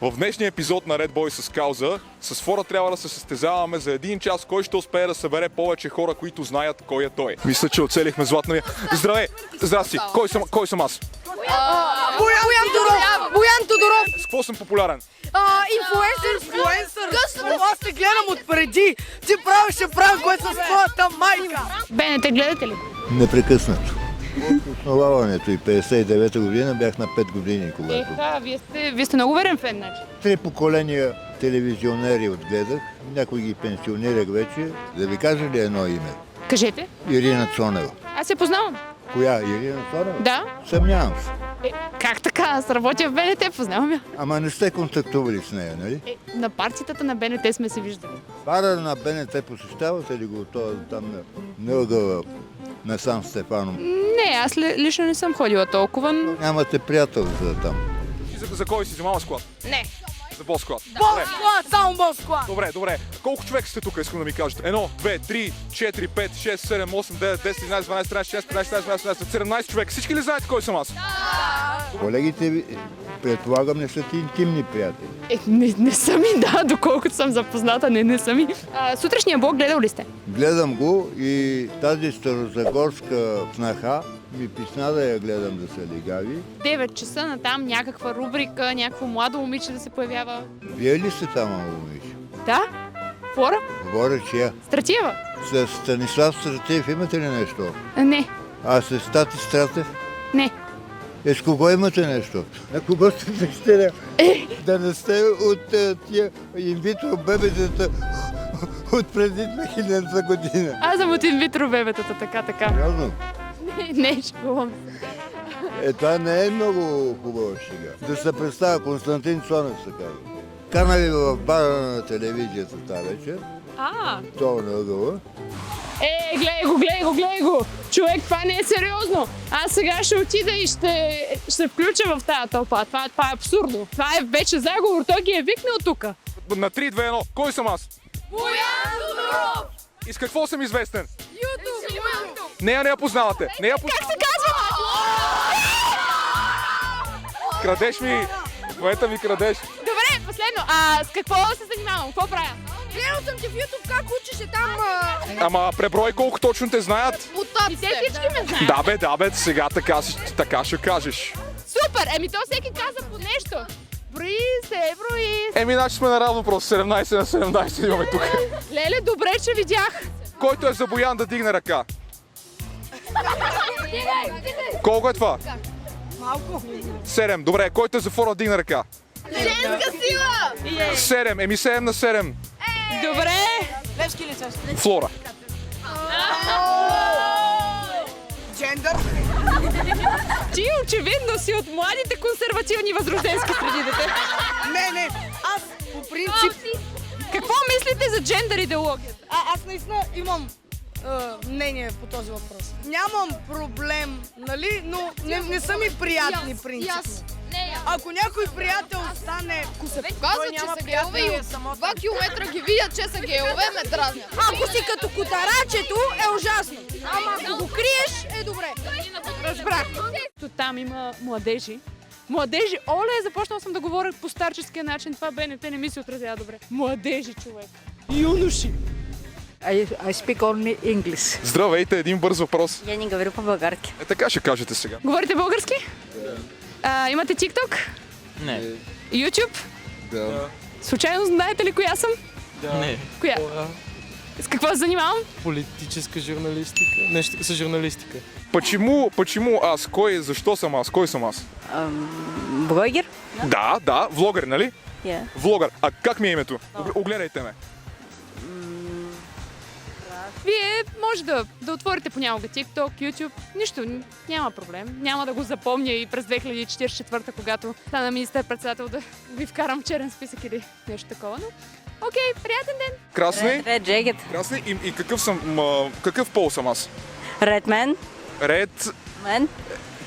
В днешния епизод на Red Boy с кауза, с Фора трябва да се състезаваме за един час, кой ще успее да събере повече хора, които знаят кой е той. Мисля, че оцелихме златния. Здравей! Здрасти! Кой съм аз? Боян Тодоров! С какво съм популярен? Инфлуенсър! Аз те гледам отпреди! Ти ще правя което с твоята майка! БНТ гледате ли? Непрекъснато. От основаването и 59-та година бях на 5 години, когато. Вие сте много верен фен, значи. 3 поколения телевизионери отгледах, някои ги пенсионирах вече. Да ви кажа ли едно име? Кажете. Ирина Цонева. Аз се познавам. Коя? Ирина Цонева? Да. Съмнявам се. Как така? Аз работя в БНТ, познавам я. Ама не сте контактували с нея, нали? На партитата на БНТ сме се виждали. Бара на БНТ посещавате ли го? Там на ъгъла на Сан Стефано. Не, аз лично не съм ходила толкова. Нямате приятел за там. За кой си? За мама склад? Не. За бос склад? Бос-склад! Само бос-склад! Добре. Колко човека сте тук, искам да ми кажете? 1, 2, 3, 4, 5, 6, 7, 8, 9, 10, 11, 12, 13, 14, 15, 16, 17, 17 човека. Всички ли знаете кой съм аз? Колегите ви, предполагам, не са ти интимни приятели. Не съм и доколкото съм запозната, не съм и. Сутрешния блок гледал ли сте? Гледам го и тази старозагорска снаха ми писна да я гледам да са легави. 9 часа на там някаква рубрика, някакво младо момиче да се появява. Вие ли сте там, момиче? Да? Фора? Говоря, чия? Стратиева? С Станислав Стратиев имате ли нещо? Не. А с Стати Стратев? Не. С кого имате нещо? На кого сте дъщеря? Да не сте от тия инвитро бебетата от преди 2000 година. Аз съм от инвитро бебетата, така. Сериозно? Не, шегувам се. Това не е много хубаво сега. Да се представя, Константин Цонев се казва. Кана ви в бара на телевизията тази вечер. Това на ъгъла. Гледай го! Човек, това не е сериозно. Аз сега ще отида и ще включа в тази тълпа. Това е абсурдно. Това е вече заговор. Той ги е викнал тук. На 3, 2, 1. Кой съм аз? Боян Тодоров! И с какво съм известен? Ютуб! Не я познавате. Как се казва? Крадеш ми. В момента ми крадеш. Добре, последно. С какво се занимавам? Какво правя? Гледал съм те в YouTube как учиш там... Ама преброй колко точно те знаят. И те всички ме знаят. Да бе, сега така ще кажеш. Супер! То всеки каза по нещо. Брои. Значи сме на равно просто 17 на 17 имаме тук. Леле, добре, че видях. Който е за Боян да дигне ръка. Колко е това? Малко. 7. Добре, който е за Фора да дигне ръка. Женска сила! 7. 7 на 7. Добре. Левски лица. Флора. Джендър. Ти очевидно си от младите консервативни възрожденски среди, дете. Не. Аз по принцип... Какво мислите за джендър идеологията? Аз наистина имам мнение по този въпрос. Нямам проблем, нали, но не са ми приятни принципно. Ако някой приятел стане кусев, Казват, че са геове и от 2 километра ги видят, че са геове, ме дразнят. ако си като котарачето, е ужасно. Ама ако го криеш, е добре. Разбрах. Там има младежи. Започнал съм да говоря по старческия начин. Това БНТ не ми се отразява добре. Младежи, човек. Юноши. I speak only English. Здравейте, един бърз въпрос. Я не говорю по-български. Така ще кажете сега. Говорите български? Имате TikTok? Не. YouTube? Да. Случайно знаете ли коя съм? Не. Коя? С какво се занимавам? Политическа журналистика. Нещо с журналистика. Почему аз? Защо съм аз? Кой съм аз? Блогер? Да, влогър, нали? Yeah. Влогър. А как ми е името? Огледайте ме. Вие може да отворите понякога TikTok, YouTube. Нищо, няма проблем. Няма да го запомня и през 2044, когато стана министър-председател, да ви вкарам в черен списък или нещо такова. Но, окей, приятен ден! Красни? Red Jacket. Красни. И какъв пол съм аз? Red Man. Ред. Man.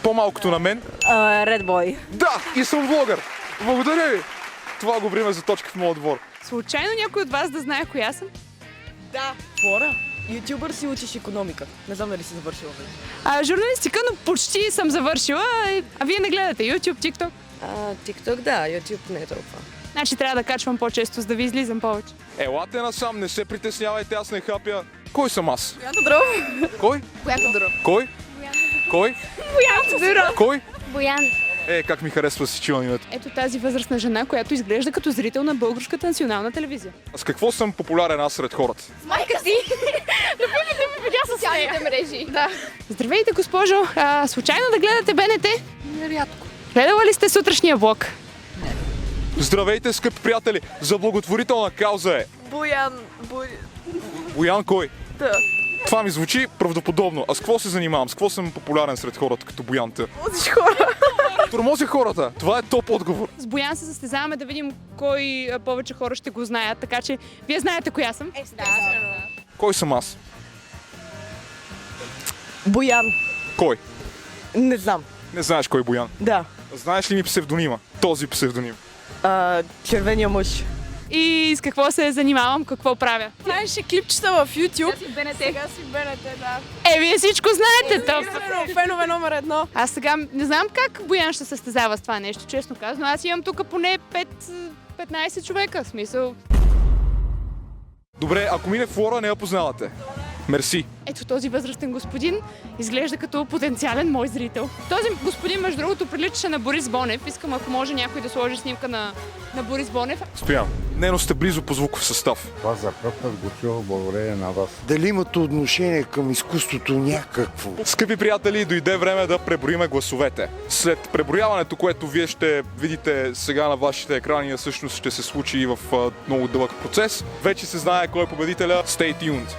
По-малкото на мен. Red Boy. Да, и съм влогър. Благодаря ви. Това го бриме за точка в моят двор. Случайно някой от вас да знае коя съм? Да. Фора? Ютубър си учиш икономика. Не знам дали си завършила. Журналистика, но почти съм завършила. А вие не гледате YouTube, TikTok? TikTok, да, YouTube не е толкова. Значи трябва да качвам по-често, за да ви излизам повече. Елате насам, не се притеснявайте, аз не хапя. Кой съм аз? Боян Тодоров. Кой? Боян Тодоров. Кой? Кой? Боян Тодоров! Кой? Боян. Как ми харесва си чувам името. Ето тази възрастна жена, която изглежда като зрител на Българската национална телевизия. С какво съм популярен аз сред хората? Майка си. Любимите ми видеа с социалните мрежи. Да. Здравейте, госпожо! Случайно да гледате БНТ? Рядко. Гледала ли сте сутрешния влог? Здравейте, скъпи приятели! За благотворителна кауза е. Боян кой? Да. Това ми звучи правдоподобно. А с какво се занимавам? С какво съм популярен сред хората като Боянта? Тормозиш хора. Тормозя хората. Това е топ отговор. С Боян се състезаваме да видим кой повече хора ще го знаят, така че вие знаете коя съм. Кой съм аз? Боян. Кой? Не знам. Не знаеш кой е Боян. Да. Знаеш ли ми псевдонима? Този псевдоним. Червения мъж. И с какво се занимавам, какво правя? Знаеш клипчета в YouTube. Сега си БНТ, да. Вие всичко знаете, топ. Фенове номер 1. Аз сега не знам как Боян ще състезава с това нещо, честно казано. Аз имам тук поне 15 човека, в смисъл. Добре, ако мине Флора, не я познавате. Мерси. Ето този възрастен господин изглежда като потенциален мой зрител. Този господин, между другото, приличаше на Борис Бонев. Искам, ако може някой да сложи снимка на Борис Бонев. Стоян, нено сте близо по звуков състав. Това за пръв път го чух благодарение на вас. Дали имате отношение към изкуството някакво? Скъпи приятели, дойде време да преброиме гласовете. След преброяването, което вие ще видите сега на вашите екрани, всъщност ще се случи в много дълъг процес. Вече се знае кой е победителя. Stay tuned!